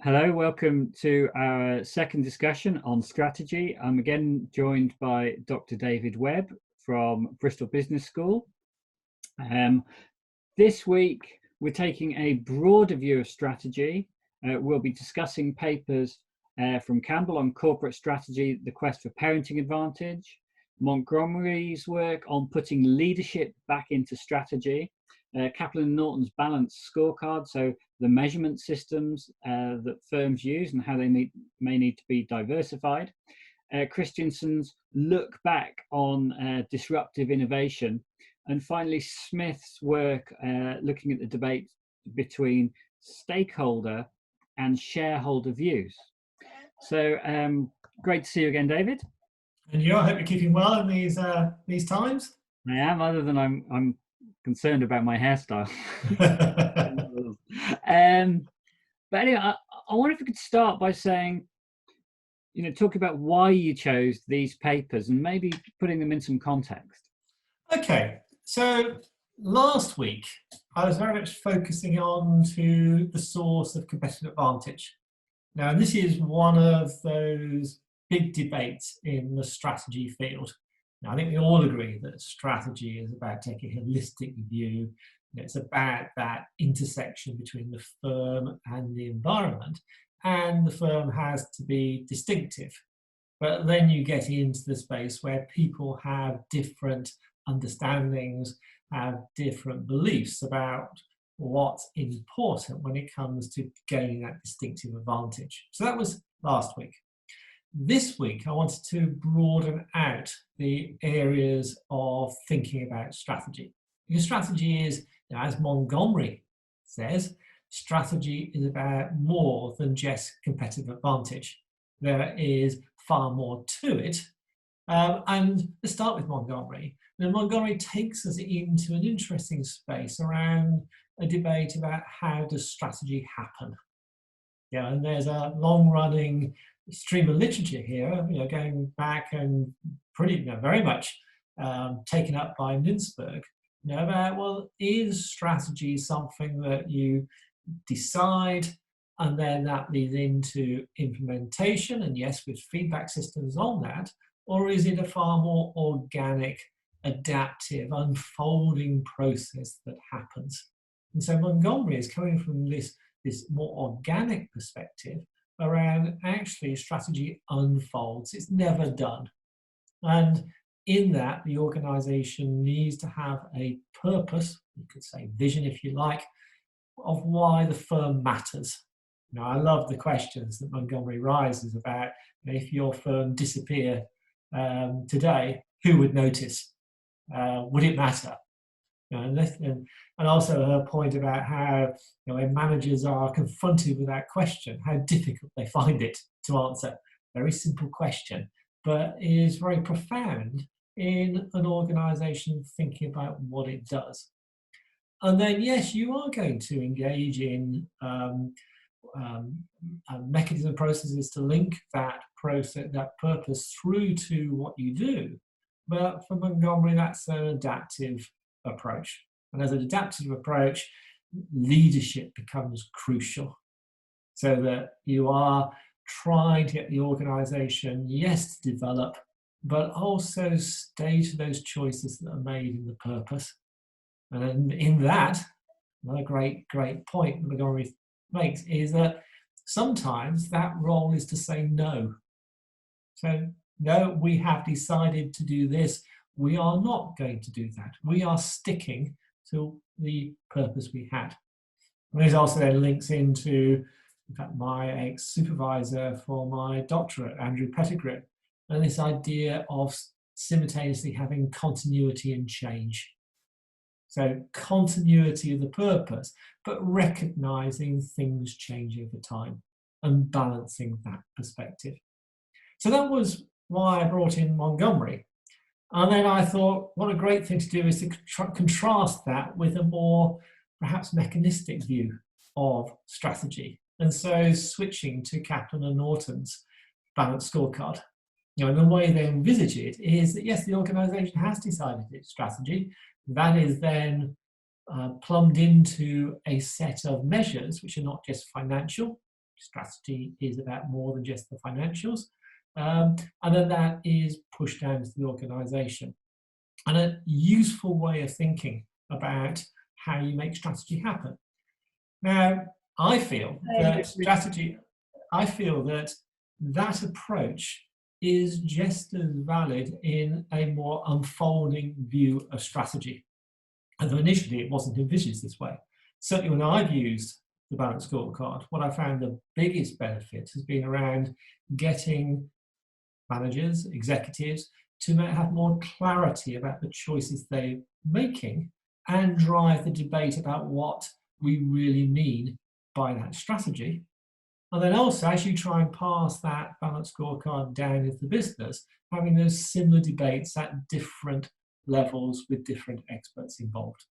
Hello, welcome to our second discussion on strategy. I'm again joined by Dr. David Webb from Bristol Business School. This week, we're taking a broader view of strategy. We'll be discussing papers from Campbell on corporate strategy, the quest for parenting advantage, Montgomery's work on putting leadership back into strategy, Kaplan and Norton's balanced scorecard, so the measurement systems that firms use and how they may need to be diversified. Christensen's look back on disruptive innovation. And finally, Smith's work looking at the debate between stakeholder and shareholder views. So great to see you again, David. And you, I hope you're keeping well in these times. I am, other than I'm concerned about my hairstyle. But anyway, I wonder if we could start by saying, talk about why you chose these papers and maybe putting them in some context. Okay, so last week I was very much focusing on to the source of competitive advantage. Now, this is one of those big debates in the strategy field. Now, I think we all agree that strategy is about taking a holistic view. It's about that intersection between the firm and the environment, and the firm has to be distinctive. But then you get into the space where people have different understandings, have different beliefs about what's important when it comes to gaining that distinctive advantage. So that was last week. This week, I wanted to broaden out the areas of thinking about strategy. Because strategy is, as Montgomery says, strategy is about more than just competitive advantage. There is far more to it. And let's start with Montgomery. Now, Montgomery takes us into an interesting space around a debate about how does strategy happen. And there's a long-running stream of literature here, going back and pretty, very much taken up by Mintzberg, about, well, is strategy something that you decide and then that leads into implementation, and yes, with feedback systems on that, or is it a far more organic, adaptive, unfolding process that happens? And so Montgomery is coming from this more organic perspective around actually strategy unfolds. It's never done. And in that, the organization needs to have a purpose, you could say vision if you like, of why the firm matters. I love the questions that Montgomery raises about if your firm disappeared today, who would notice? Would it matter? And also her point about how when managers are confronted with that question, how difficult they find it to answer. Very simple question, but is very profound in an organization thinking about what it does. And then, yes, you are going to engage in mechanism processes to link that process, that purpose through to what you do. But for Montgomery, that's an adaptive approach. And as an adaptive approach, leadership becomes crucial. So that you are trying to get the organization, yes, to develop, but also stay to those choices that are made in the purpose. And in that, another great point that Montgomery makes is that sometimes that role is to say no. So, no, we have decided to do this. We are not going to do that. We are sticking to the purpose we had. And this also then links into, in fact, my ex-supervisor for my doctorate, Andrew Pettigrew, and this idea of simultaneously having continuity and change. So continuity of the purpose, but recognizing things change over time and balancing that perspective. So that was why I brought in Montgomery. And then I thought, what a great thing to do is to contrast that with a more perhaps mechanistic view of strategy. And so switching to Kaplan and Norton's balanced scorecard. And the way they envisage it is that, yes, the organization has decided its strategy. That is then plumbed into a set of measures which are not just financial, strategy is about more than just the financials. And then that is pushed down to the organisation. And a useful way of thinking about how you make strategy happen. Now, I feel that that approach is just as valid in a more unfolding view of strategy. Although initially it wasn't envisaged this way. Certainly when I've used the balanced scorecard, what I found the biggest benefit has been around getting managers, executives, to have more clarity about the choices they're making and drive the debate about what we really mean by that strategy. And then also, as you try and pass that balanced scorecard down into the business, having those similar debates at different levels with different experts involved.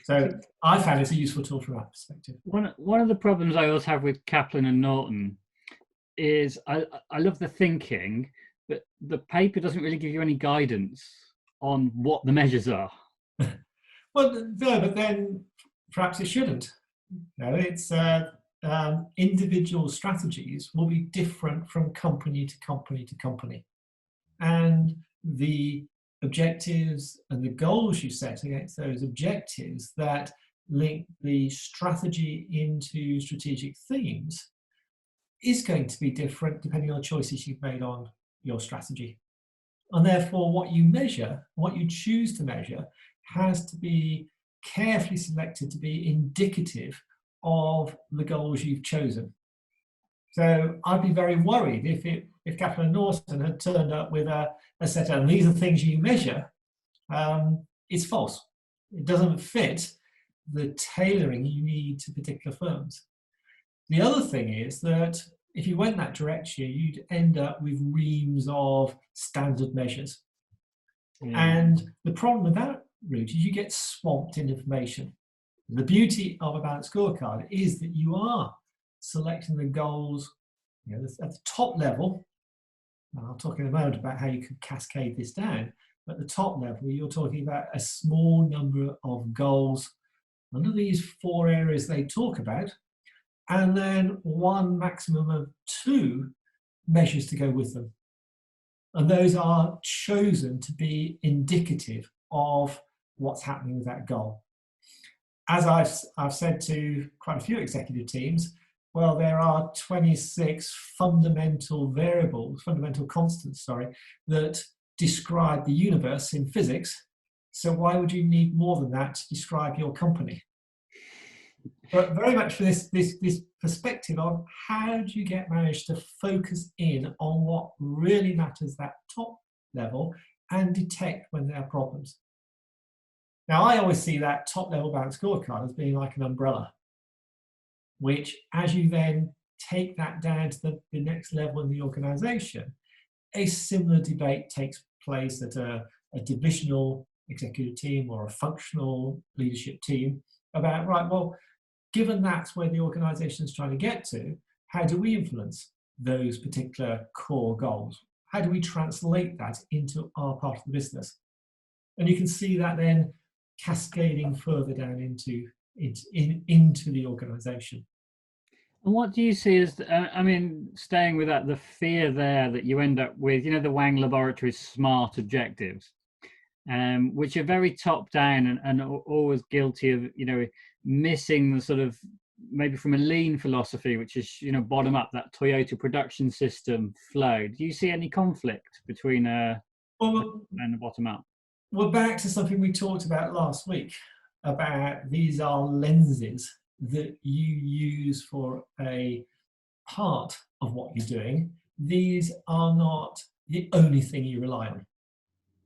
So I found it's a useful tool from that perspective. One of the problems I always have with Kaplan and Norton is I love the thinking, but the paper doesn't really give you any guidance on what the measures are. Well, no, but then perhaps it shouldn't. No, it's individual strategies will be different from company to company to company. And the objectives and the goals you set against those objectives that link the strategy into strategic themes is going to be different depending on the choices you've made on your strategy. And therefore, what you measure, what you choose to measure, has to be carefully selected to be indicative of the goals you've chosen. So I'd be very worried if Kaplan and Norton had turned up with a set of, and these are things you measure, it's false. It doesn't fit the tailoring you need to particular firms. The other thing is that if you went that direction, you'd end up with reams of standard measures. And the problem with that route is you get swamped in information. The beauty of a balanced scorecard is that you are selecting the goals, at the top level. I'll talk in a moment about how you could cascade this down. But at the top level, you're talking about a small number of goals under these 4 areas they talk about, and then 1 maximum of 2 measures to go with them. And those are chosen to be indicative of what's happening with that goal. As I've said to quite a few executive teams, well, there are 26 fundamental constants, that describe the universe in physics. So why would you need more than that to describe your company? But very much for this perspective of how do you manage to focus in on what really matters at that top level and detect when there are problems. Now, I always see that top level balanced scorecard as being like an umbrella, which as you then take that down to the next level in the organisation, a similar debate takes place at a divisional executive team or a functional leadership team about, right, well, given that's where the organisation is trying to get to, how do we influence those particular core goals? How do we translate that into our part of the business? And you can see that then cascading further down into the organisation. And what do you see as, staying with that, the fear there that you end up with, the Wang Laboratory's SMART objectives, which are very top down and always guilty of, missing the sort of, maybe from a lean philosophy, which is, bottom up, that Toyota production system flow. Do you see any conflict between and the bottom up? We're back to something we talked about last week, about these are lenses that you use for a part of what you're doing. These are not the only thing you rely on.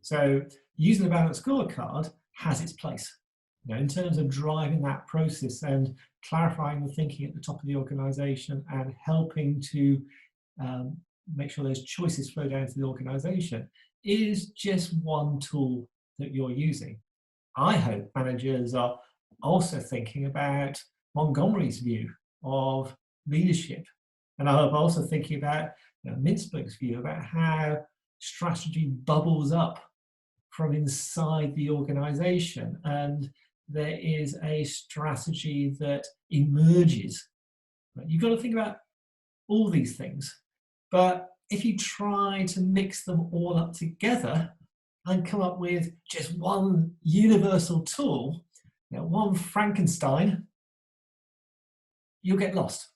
So using the balanced scorecard has its place, in terms of driving that process and clarifying the thinking at the top of the organisation and helping to make sure those choices flow down to the organisation is just one tool that you're using. I hope managers are also thinking about Montgomery's view of leadership. And I hope also thinking about Mintzberg's view about how strategy bubbles up from inside the organisation, and there is a strategy that emerges. You've got to think about all these things. But if you try to mix them all up together and come up with just one universal tool, one Frankenstein, you'll get lost.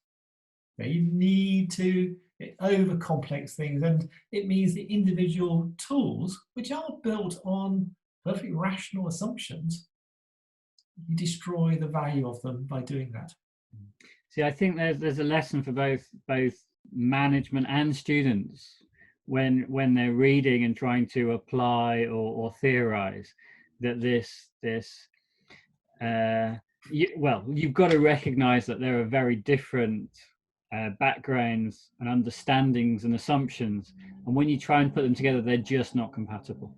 You need to over-complex things, and it means the individual tools, which are built on perfectly rational assumptions, you destroy the value of them by doing that. See, I think there's a lesson for both management and students when they're reading and trying to apply or theorize that you've got to recognize that there are very different backgrounds and understandings and assumptions, and when you try and put them together, they're just not compatible.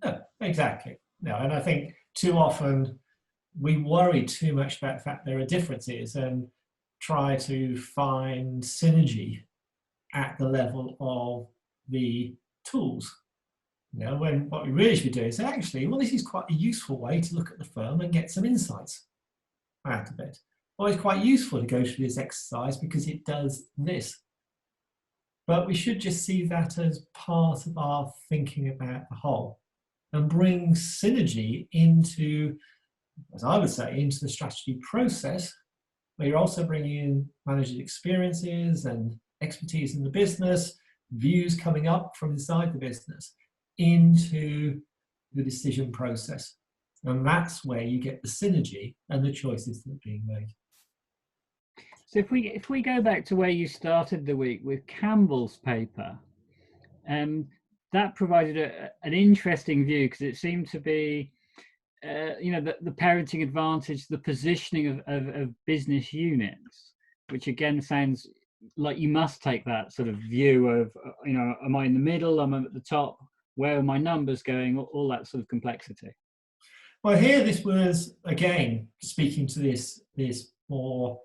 No, exactly. No, and I think too often we worry too much about the fact there are differences and try to find synergy at the level of the tools. When what we really should be doing is actually, well, this is quite a useful way to look at the firm and get some insights out of it. Well, it's quite useful to go through this exercise because it does this. But we should just see that as part of our thinking about the whole and bring synergy into, as I would say, into the strategy process, where you're also bringing in managers' experiences and expertise in the business, views coming up from inside the business into the decision process. And that's where you get the synergy and the choices that are being made. So if we go back to where you started the week with Campbell's paper, that provided an interesting view, because it seemed to be, the parenting advantage, the positioning of business units, which again sounds like you must take that sort of view of, am I in the middle, am I at the top, where are my numbers going, all that sort of complexity. Well, here this was, again, speaking to this more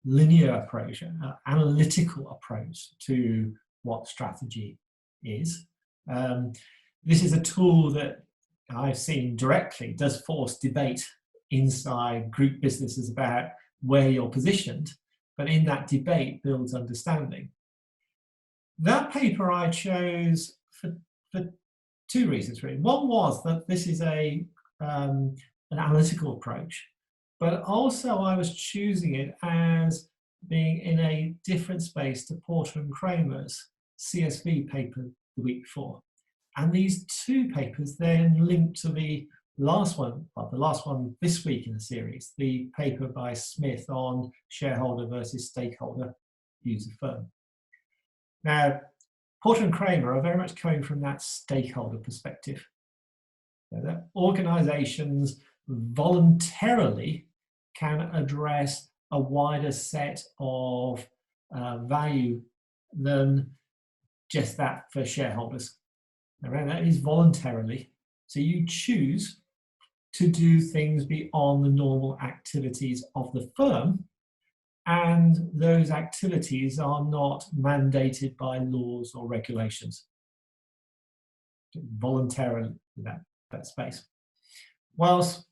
linear approach, analytical approach to what strategy is. This is a tool that I've seen directly does force debate inside group businesses about where you're positioned, but in that debate builds understanding. That paper I chose for two reasons, really. One was that this is an analytical approach, but also I was choosing it as being in a different space to Porter and Kramer's CSV paper the week before. And these two papers then linked to the last one this week in the series, the paper by Smith on shareholder versus stakeholder views of firm. Now, Porter and Kramer are very much coming from that stakeholder perspective. That organizations voluntarily can address a wider set of value than just that for shareholders. Now, that is voluntarily. So you choose to do things beyond the normal activities of the firm, and those activities are not mandated by laws or regulations. Voluntarily, that space. Whilst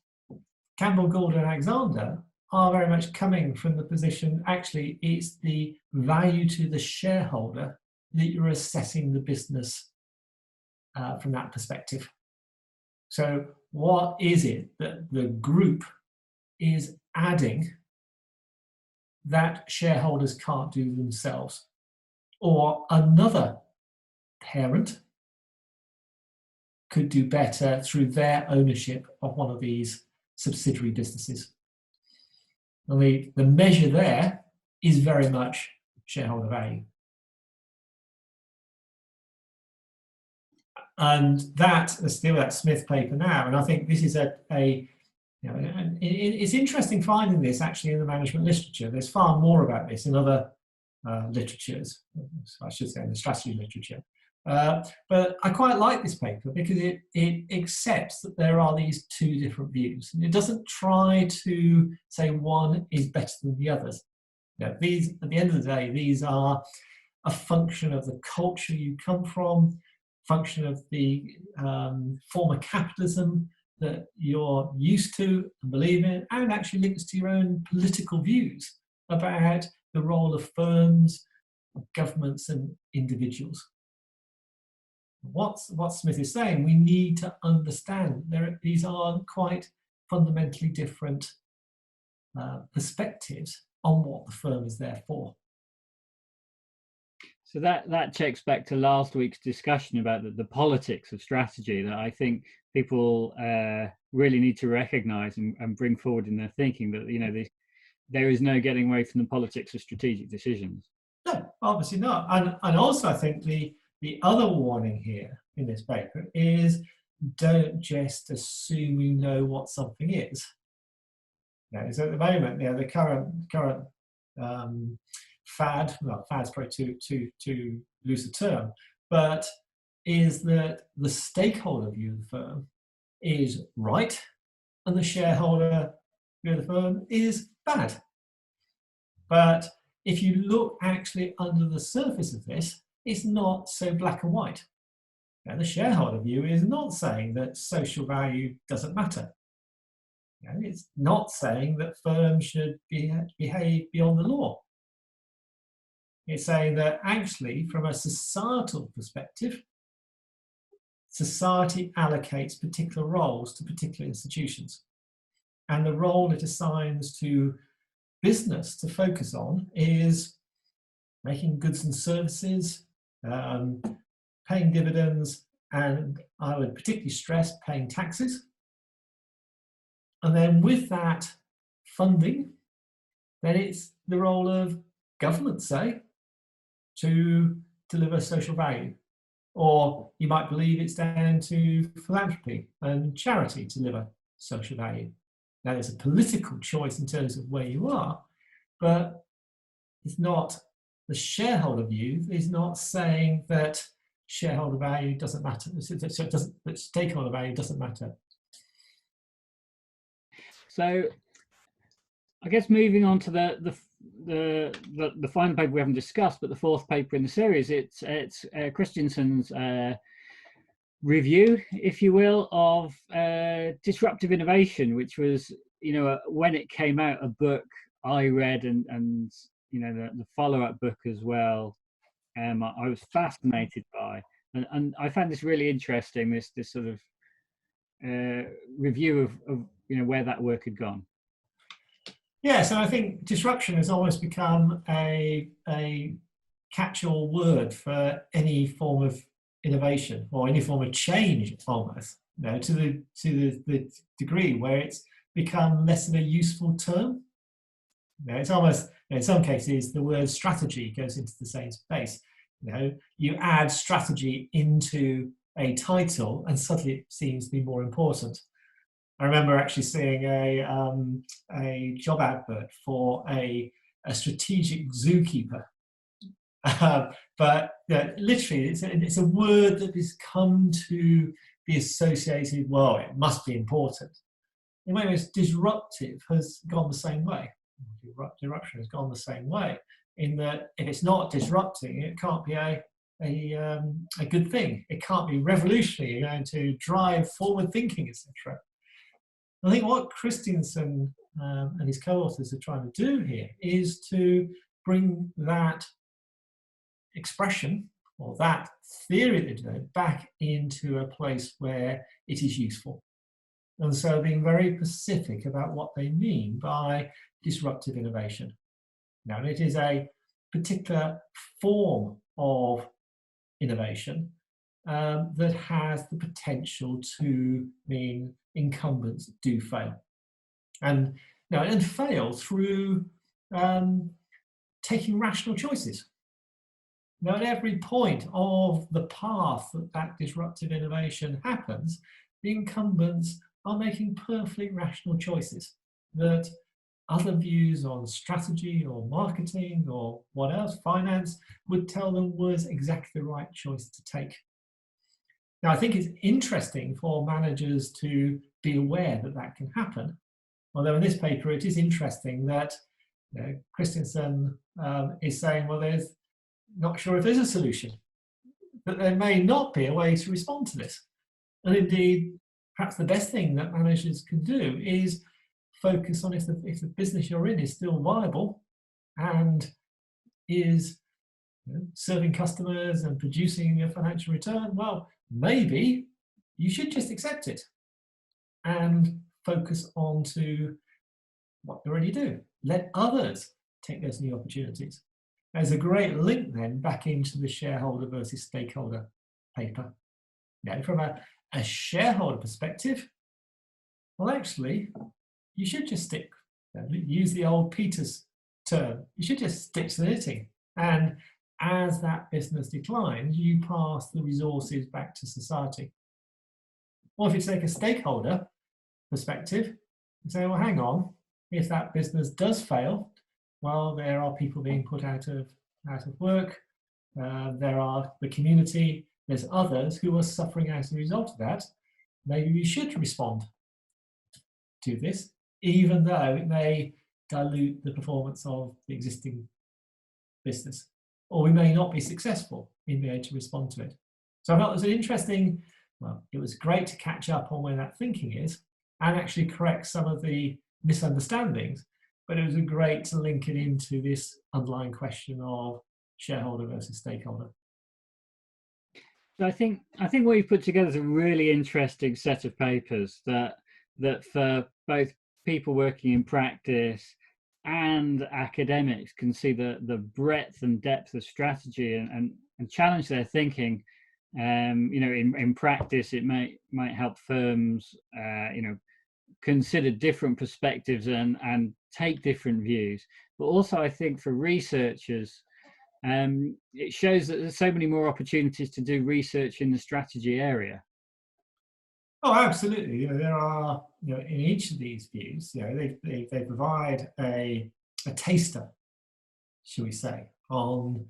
Campbell, Gould and Alexander are very much coming from the position, actually, it's the value to the shareholder that you're assessing the business from that perspective. So what is it that the group is adding that shareholders can't do themselves, or another parent could do better through their ownership of one of these subsidiary businesses? And the measure there is very much shareholder value. And let's deal with that Smith paper now. And I think this is it's interesting finding this actually in the management literature. There's far more about this in other literatures, I should say in the strategy literature. But I quite like this paper because it accepts that there are these two different views. And it doesn't try to say one is better than the others. These, at the end of the day, these are a function of the culture you come from, function of the form of capitalism that you're used to and believe in, and actually links to your own political views about the role of firms, of governments and individuals. What Smith is saying, we need to understand these are quite fundamentally different perspectives on what the firm is there for. So that checks back to last week's discussion about the politics of strategy that I think people really need to recognise and bring forward in their thinking, that there is no getting away from the politics of strategic decisions. No, obviously not. And also I think the other warning here in this paper is don't just assume you know what something is. So at the moment, the current fad, well, fad's probably too loose a term, but is that the stakeholder view of the firm is right and the shareholder view of the firm is bad. But if you look actually under the surface of this, it's not so black and white. Now, the shareholder view is not saying that social value doesn't matter. It's not saying that firms should behave beyond the law. It's saying that actually, from a societal perspective, society allocates particular roles to particular institutions. And the role it assigns to business to focus on is making goods and services, paying dividends, and I would particularly stress paying taxes. And then with that funding, then it's the role of government, say, to deliver social value. Or you might believe it's down to philanthropy and charity to deliver social value. Now, there's a political choice in terms of where you are, but it's not, the shareholder view is not saying that shareholder value doesn't matter, that stakeholder value doesn't matter. So I guess moving on to the final paper we haven't discussed, but the fourth paper in the series, it's Christensen's review, if you will, of disruptive innovation, which was, when it came out, a book I read and the follow-up book as well. I was fascinated by, and I found this really interesting. This sort of review of where that work had gone. Yeah, so I think disruption has almost become a catch-all word for any form of innovation or any form of change, almost. To the degree where it's become less of a useful term. It's almost, in some cases, the word strategy goes into the same space. You add strategy into a title, and suddenly it seems to be more important. I remember actually seeing a job advert for a strategic zookeeper. But literally, it's a word that has come to be associated, well, it must be important. In many ways, disruptive has gone the same way. Disruption has gone the same way, in that if it's not disrupting, it can't be a good thing. It can't be revolutionary, going to drive forward thinking, etc. I think what Christensen and his co-authors are trying to do here is to bring that expression or that theory back into a place where it is useful. And so being very specific about what they mean by disruptive innovation. Now, it is a particular form of innovation that has the potential to mean incumbents do fail. And fail through taking rational choices. Now, at every point of the path that disruptive innovation happens, the incumbents are making perfectly rational choices that other views on strategy or marketing or what else, finance, would tell them was exactly the right choice to take. Now, I think it's interesting for managers to be aware that that can happen. Although in this paper, it is interesting that Christensen is saying, well, there's not sure if there's a solution, that there may not be a way to respond to this. And indeed, perhaps the best thing that managers can do is focus on if the business you're in is still viable and is serving customers and producing a financial return, well, maybe you should just accept it and focus on to what you already do. Let others take those new opportunities. There's a great link then back into the shareholder versus stakeholder paper. From a shareholder perspective, well, actually, you should just use the old Peter's term, you should just stick to the knitting. And as that business declines, you pass the resources back to society. Or if you take a stakeholder perspective, you say, well, hang on, if that business does fail, well, there are people being put out of work, there are the community, there's others who are suffering as a result of that. Maybe we should respond to this, even though it may dilute the performance of the existing business, or we may not be successful in being able to respond to it. So I felt it was an interesting, well, it was great to catch up on where that thinking is and actually correct some of the misunderstandings, but it was great to link it into this underlying question of shareholder versus stakeholder. So I think what you've put together is a really interesting set of papers that for both people working in practice and academics can see the breadth and depth of strategy and challenge their thinking. In practice, it might help firms consider different perspectives and take different views. But also, I think for researchers, it shows that there's so many more opportunities to do research in the strategy area. Oh, absolutely. There are, in each of these views, they provide a taster, shall we say, on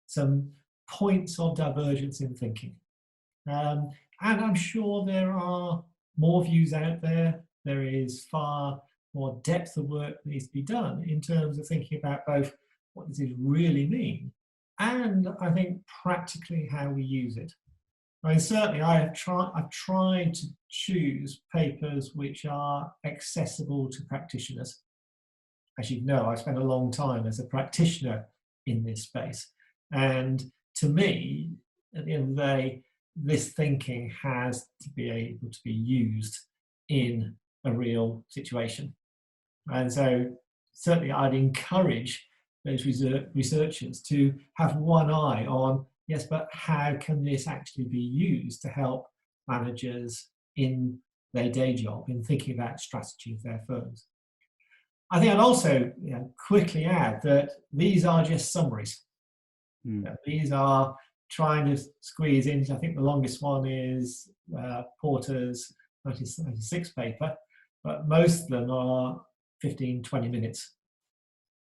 some points of divergence in thinking. And I'm sure there are more views out there. There is far more depth of work that needs to be done in terms of thinking about both what does this really mean and I think practically how we use it. I mean, certainly I've tried to choose papers which are accessible to practitioners. As you know, I've spent a long time as a practitioner in this space. And to me, at the end of the day, this thinking has to be able to be used in a real situation. And so certainly I'd encourage those researchers to have one eye on, yes, but how can this actually be used to help managers in their day job in thinking about strategy of their firms? I think I'd also quickly add that these are just summaries. These are trying to squeeze in, I think the longest one is Porter's 1996 paper, but most of them are 15, 20 minutes.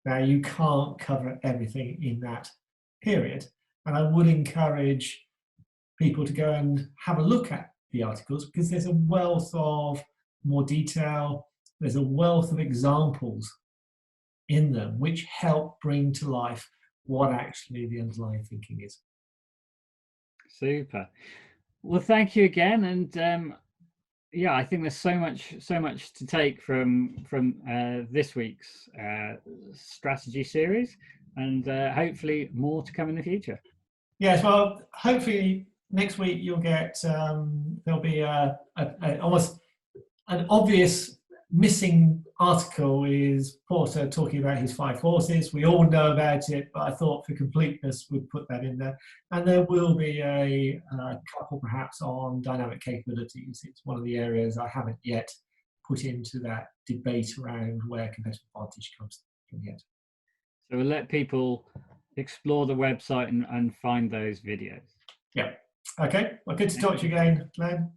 Now, you can't cover everything in that period. And I would encourage people to go and have a look at the articles because there's a wealth of more detail, there's a wealth of examples in them which help bring to life what actually the underlying thinking is. Super. Well, thank you again. And I think there's so much to take from this week's strategy series, and hopefully more to come in the future. Yes, well, hopefully next week you'll get there'll be almost an obvious missing article is Porter talking about his 5 forces. We all know about it, but I thought for completeness we'd put that in there. And there will be a couple perhaps on dynamic capabilities. It's one of the areas I haven't yet put into that debate around where competitive advantage comes from yet. So we'll let people explore the website and find those videos. Yeah. Okay. Well, good to talk to you again, Glenn.